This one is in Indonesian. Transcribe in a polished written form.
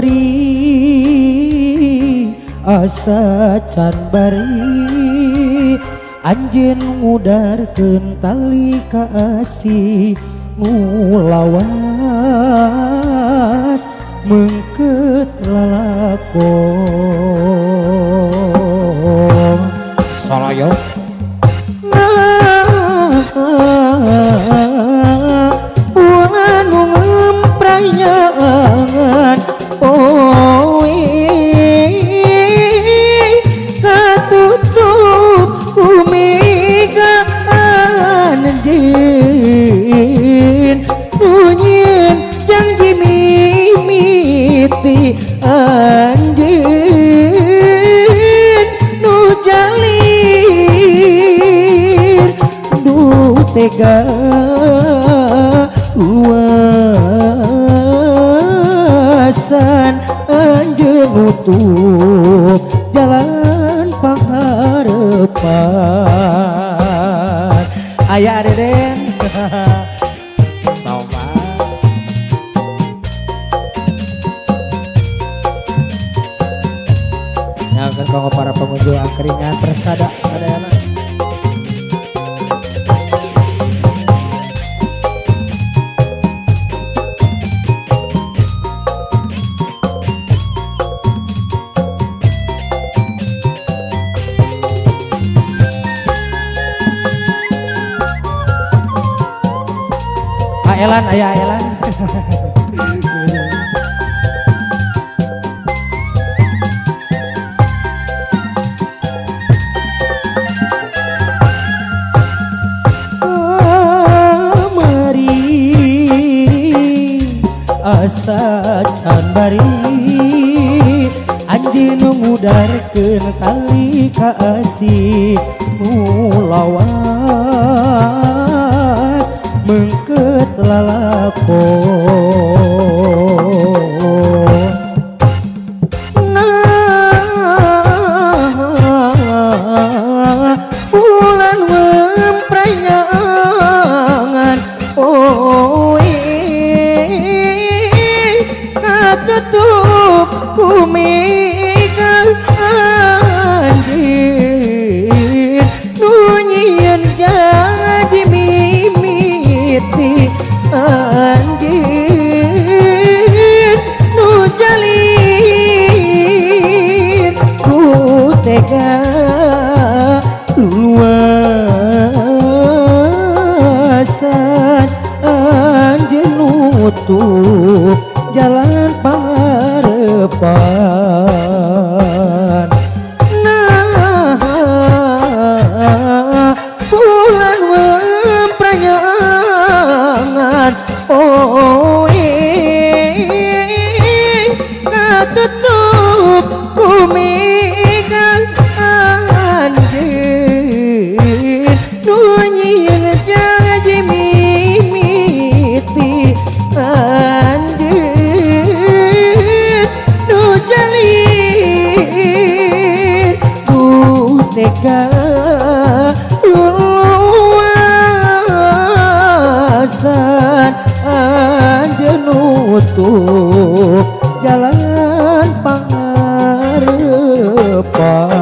mari asa can bari anjeun ngudarkeun tali kaasih ngulawas mengkeut lalakon salayo anu ngemprayangan katutup kumigaan anjeun nunyin janji mimiti anjeun nu jalin duh tega luasan anjeun nutup jalan pangharepan aya Deden nyakan kanggo para pengunjung angkringan persada sadayana Elan aya Elan mari asa can bari anjeun ngudarkeun tali kaasih ngulawas mengkeut lalakon bulan mempranyangan katutup kumigaan anjeun nunyin janji mimiti anjeun nu jalin ku tega luasan anjeun nutup jalan pangharepan bulan mempranyangan katutup kumigaan anjeun nunyin janji mimiti anjeun nu jalin duh tega luasan anjeun nutup jalan pangharepan